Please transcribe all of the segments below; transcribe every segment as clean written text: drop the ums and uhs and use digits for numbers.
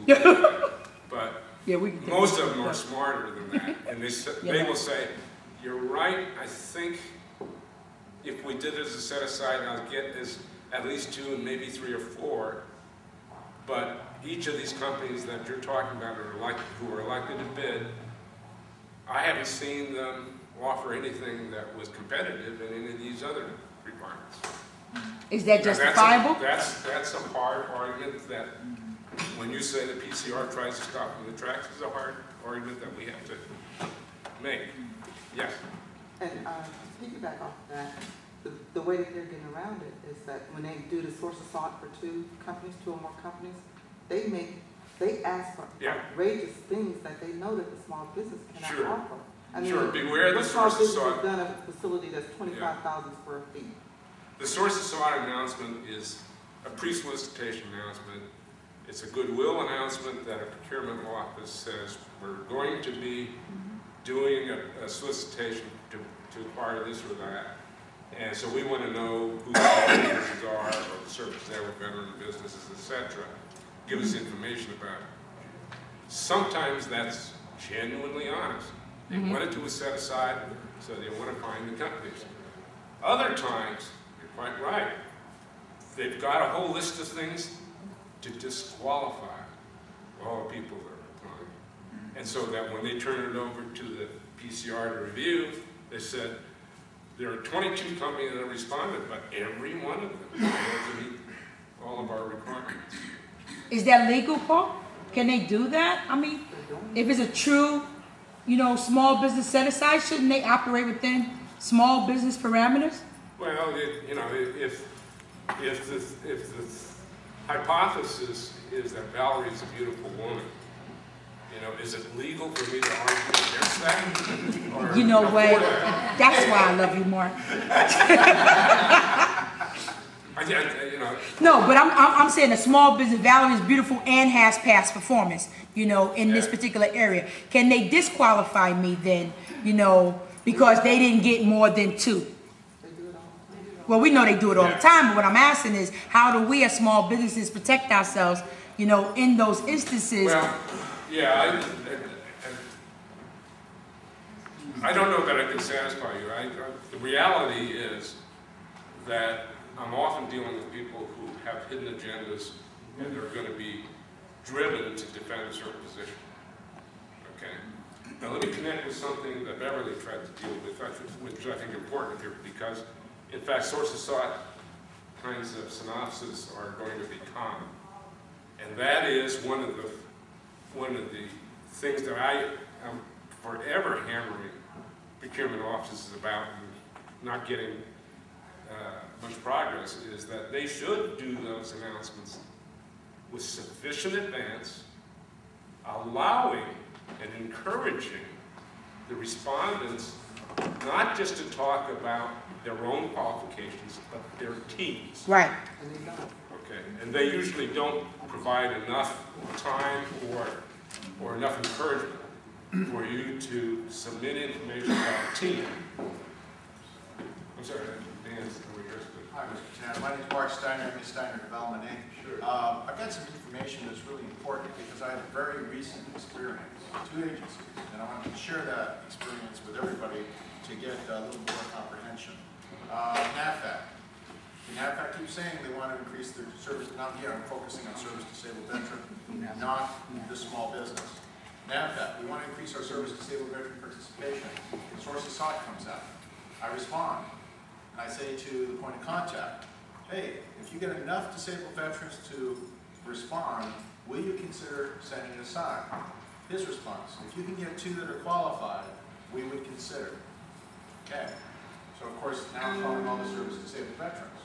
But yeah, most of them are smarter than that, and they will say, "You're right. I think if we did it as a set aside, I'll get at least 2 and maybe 3 or 4. But each of these companies that you're talking about who are likely to bid, I haven't seen them offer anything that was competitive in any of these other requirements." Is that justifiable? That's a hard argument that when you say the PCR tries to stop in the tracks is a hard argument that we have to make. Yes? And to piggyback off of that, the way that they're getting around it is that when they do the source of salt for 2 or more companies, they ask for outrageous things that they know that the small business cannot offer. I mean, beware the source of salt. Done a facility that's 25,000 square feet. The source of salt announcement is a pre-solicitation announcement. It's a goodwill announcement that a procurement office says we're going to be doing a solicitation to acquire this or that. And so we want to know who the businesses are, or the services they were veteran businesses, etc. Give us information about it. Sometimes that's genuinely honest. They want to do a set aside, so they want to find the companies. Other times, you're quite right, they've got a whole list of things to disqualify all the people that are applying. And so that when they turn it over to the PCR to review, they said, there are 22 companies that have responded, but every one of them fails to meet all of our requirements. Is that legal, Paul? Can they do that? I mean, if it's a true, small business set aside, shouldn't they operate within small business parameters? Well, if the hypothesis is that Valerie's a beautiful woman, is it legal for me to argue against that? You know what? That's why I love you more. No, but I'm saying a small business, Valerie is beautiful and has past performance, in this particular area. Can they disqualify me then, because they didn't get more than 2? Well, we know they do it all the time, but what I'm asking is, how do we as small businesses protect ourselves, in those instances? Well, yeah, I don't know that I can satisfy you. The reality is that I'm often dealing with people who have hidden agendas and they're going to be driven to defend a certain position. Okay? Now let me connect with something that Beverly tried to deal with, which I think is important here, because in fact source of sought kinds of synopsis are going to be common. And that is one of the things that I am forever hammering procurement offices about and not getting much progress, is that they should do those announcements with sufficient advance, allowing and encouraging the respondents not just to talk about their own qualifications, but their teams. Right. Okay, and they usually don't provide enough time or enough encouragement for you to submit information about a team. I'm sorry, Dan's over here. Hi, Mr. Chann. My name is Mark Steiner, I'm with Steiner Development, Inc. Sure. I've got some information that's really important because I have a very recent experience with 2 agencies, and I want to share that experience with everybody to get a little more comprehension. NAVFAC. NAVFAC keeps saying they want to increase their service, not here, I'm focusing on service-disabled veteran, not the small business. NAVFAC, we want to increase our service-disabled veteran participation. The source of sought comes out. I respond. And I say to the point of contact, hey, if you get enough disabled veterans to respond, will you consider setting it aside? His response, if you can get 2 that are qualified, we would consider. Okay. So of course, now I'm calling all the service-disabled veterans.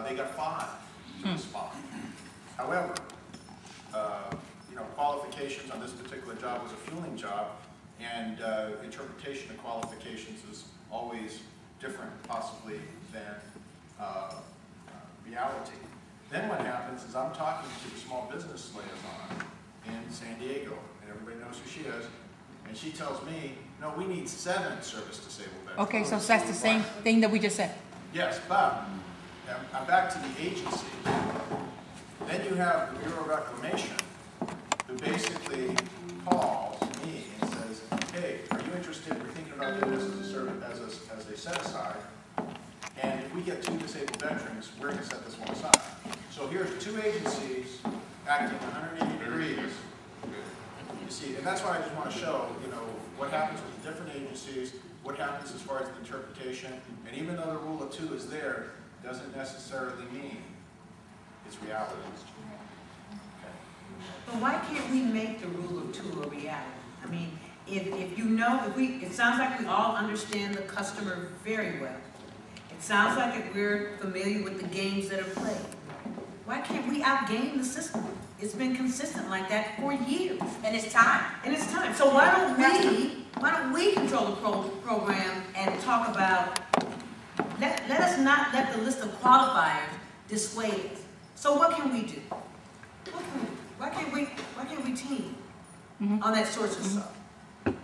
They got 5 to respond. However, qualifications on this particular job was a fueling job, and interpretation of qualifications is always different, possibly, than reality. Then what happens is I'm talking to the small business liaison in San Diego, and everybody knows who she is, and she tells me, no, we need 7 service-disabled veterans. Okay, so that's the same thing that we just said. Yes, but I'm back to the agency. Then you have the Bureau of Reclamation get 2 disabled veterans, we're going to set this one aside. So here's 2 agencies acting 180 degrees. You see, and that's why I just want to show, you know, what happens with the different agencies, what happens as far as the interpretation, and even though the rule of 2 is there, doesn't necessarily mean it's reality. But why can't we make the rule of 2 a reality? I mean, if you know, it sounds like we all understand the customer very well. It sounds like we're familiar with the games that are played. Why can't we outgame the system? It's been consistent like that for years. And it's time. And it's time. So why don't we control the program and talk about, let us not let the list of qualifiers dissuade us. So what can we do? Why can't we team on that source of stuff?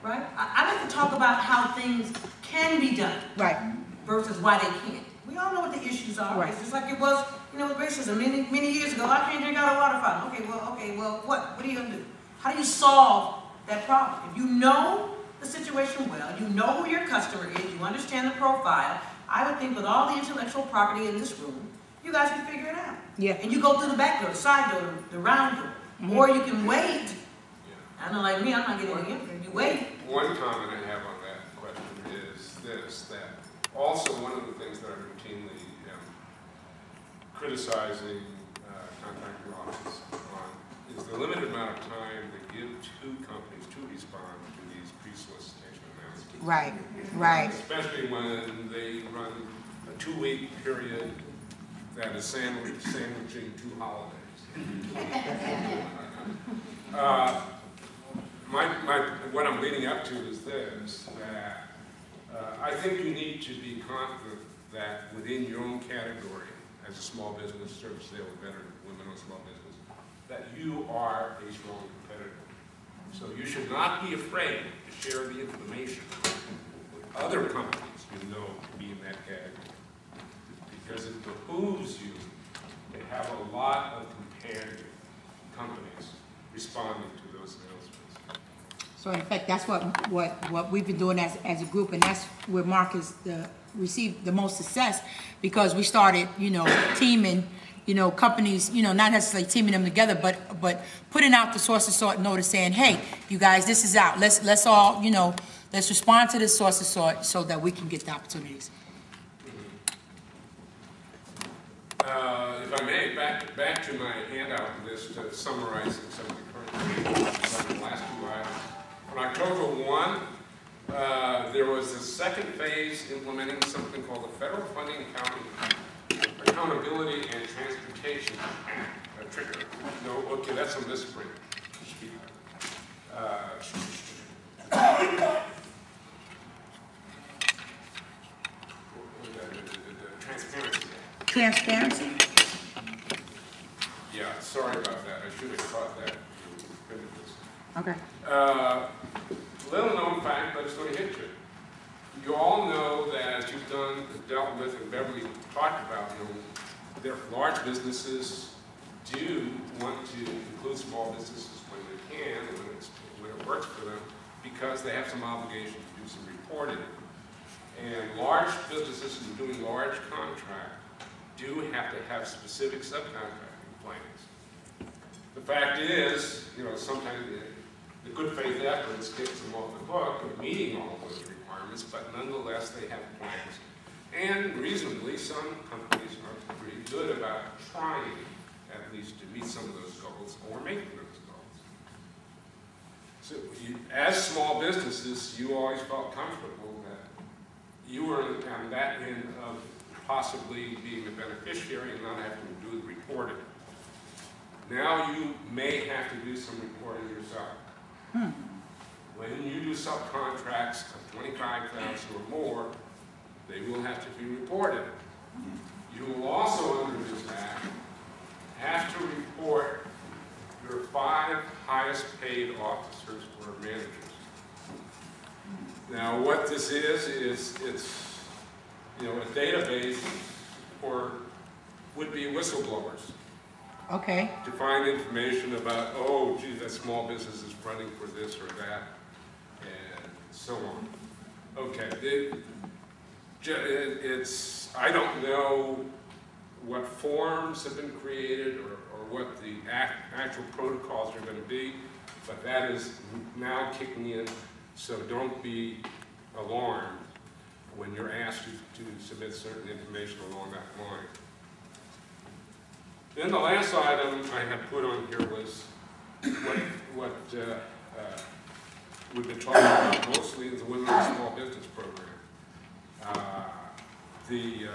Right? I like to talk about how things can be done. Right. Versus why they can't. We all know what the issues are. Right. It's just like it was, you know, with racism many years ago. I can't drink out of water fountain. Okay, well, what are you gonna do? How do you solve that problem? If you know the situation well, you know who your customer is, you understand the profile, I would think with all the intellectual property in this room, you guys can figure it out. Yeah. And you go through the back door, the side door, the round door. Or you can wait. I know, like me, I'm not getting any information. You wait. One comment I have on that question is this, that also one of the things that I routinely am criticizing contracting offices on is the limited amount of time they give to companies to respond to these pre-solicitation announcements. Right, right. Especially when they run a 2-week period that is sandwiching 2 holidays. What I'm leading up to is this, that I think you need to be confident that within your own category, as a small business, service sale, veteran, women-owned small business, that you are a strong competitor. So you should not be afraid to share the information with other companies you know to be in that category, because it behooves you to have a lot of comparative companies responding to those announcements. So in fact, that's what we've been doing as a group, and that's where Mark has received the most success, because we started, you know, teaming, you know, companies, you know, not necessarily teaming them together, but putting out the source of sort notice saying, hey, you guys, this is out. Let's all, you know, let's respond to this source of sort so that we can get the opportunities. If I may, back to my handout list summarizing some of the last 2 items. On October 1, there was the second phase implementing something called the Federal Funding Accountability and Transportation Trigger. No, okay, that's on this screen. Transparency. Transparency? Yeah, sorry about that. I should have caught that. Okay. Little known fact, but it's going to hit you. You all know that as you've dealt with, and Beverly talked about, you know, their large businesses do want to include small businesses when they can, when it works for them, because they have some obligation to do some reporting. And large businesses who are doing large contracts do have to have specific subcontracting plans. The fact is, you know, sometimes the good faith efforts gets them off the hook of meeting all of those requirements, but nonetheless they have plans. And reasonably, some companies are pretty good about trying at least to meet some of those goals or making those goals. So as small businesses, you always felt comfortable that you were on that end of possibly being a beneficiary and not having to do the reporting. Now you may have to do some reporting yourself. When you do subcontracts of 25,000 or more, they will have to be reported. You will also, under this act, have to report your 5 highest paid officers or managers. Now, what this is it's, you know, a database for would-be whistleblowers. Okay. To find information about, oh, gee, that small business is running for this or that, and so on. Okay. I don't know what forms have been created or what the actual protocols are going to be, but that is now kicking in, so don't be alarmed when you're asked to submit certain information along that line. Then the last item I had put on here was what we've been talking about mostly is the Women in Small Business Program. The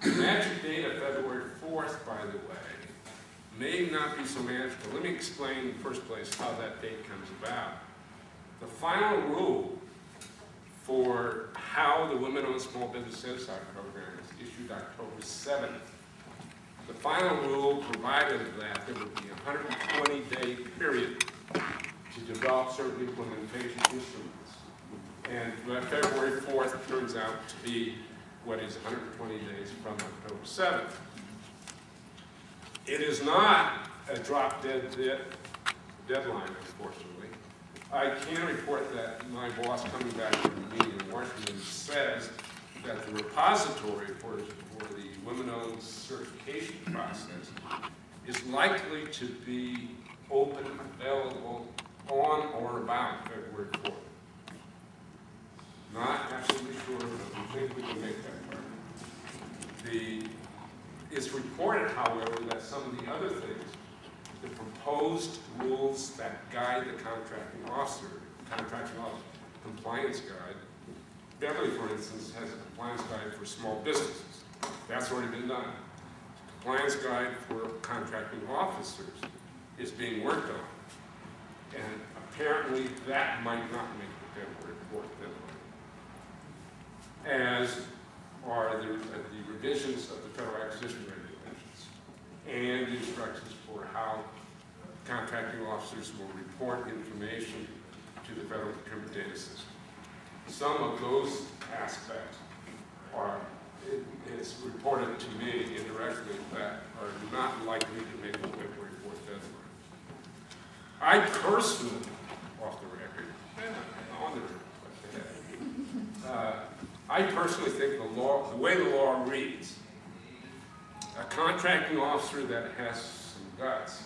magic date of February 4th, by the way, may not be so magical. Let me explain in the first place how that date comes about. The final rule for how the Women-Owned Small Business Set-Aside Program is issued October 7th. The final rule provided that there would be a 120-day period to develop certain implementation instruments. And February 4th turns out to be what is 120 days from October 7th. It is not a drop-dead deadline, unfortunately. I can report that my boss coming back from the meeting in Washington says that the repository for the women-owned certification process is likely to be open, available on or about February 4th. Not absolutely sure, but we think we can make that part. It's reported, however, that some of the other things, the proposed rules that guide the contracting officer compliance guide. Beverly, for instance, has a compliance guide for small businesses. That's already been done. The compliance guide for contracting officers is being worked on. And apparently that might not make the February 4th deadline. As are the revisions of the federal acquisition regulations and the instructions for how contracting officers will report information to the federal procurement data system. Some of those aspects are, it's reported to me indirectly, that are not likely to make the February 4th deadline. I personally, off the record, on the record, I personally think the way the law reads, a contracting officer that has some guts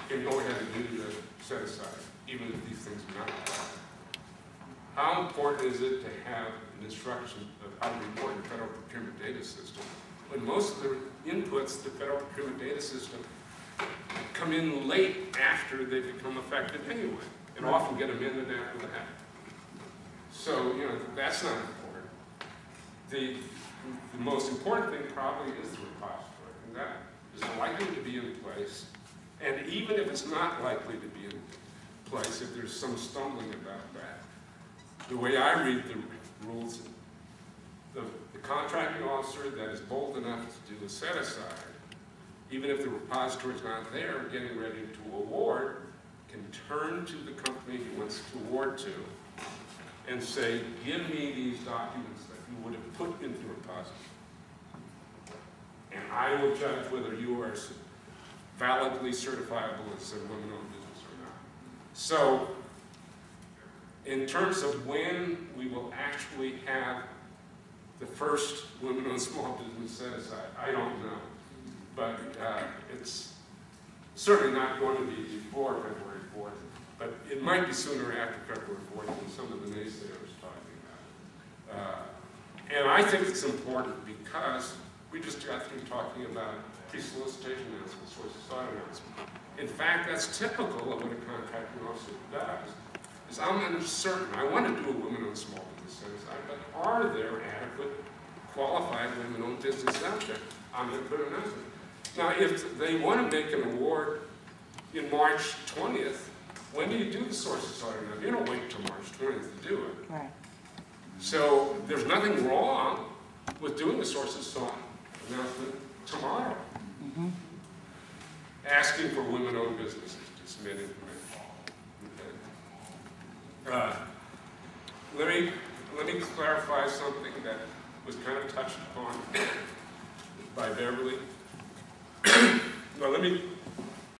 can go ahead and do the set aside, even if these things are not required. How important is it to have an instruction of how to report in the federal procurement data system when most of the inputs to the federal procurement data system come in late after they become effective anyway, and often get amended after that. So, you know, that's not important. The most important thing probably is the repository, and that is likely to be in place. And even if it's not likely to be in place, if there's some stumbling about that, the way I read the rules, the contracting officer that is bold enough to do a set-aside, even if the repository is not there, getting ready to award, can turn to the company he wants to award to and say, give me these documents that you would have put into the repository. And I will judge whether you are validly certifiable as a women-owned business or not. So, in terms of when we will actually have the first women-owned small business set-aside, I don't know. But it's certainly not going to be before February 4th, but it might be sooner after February 4th than some of the naysayers talking about. And I think it's important because we just got through talking about pre-solicitation announcements, source of site announcements. In fact, that's typical of what a contracting officer does. Is I'm uncertain. I want to do a women-owned small business set-aside, but are there adequate, qualified women-owned businesses out there? I'm going to put an announcement. Now, if they want to make an award in March 20th, when do you do the source of site announcement? You don't wait until March 20th to do it. Right. So there's nothing wrong with doing the source of site announcement tomorrow. Mm-hmm. Asking for women-owned businesses to submit information. Okay. Let me clarify something that was kind of touched upon by Beverly. Well, let me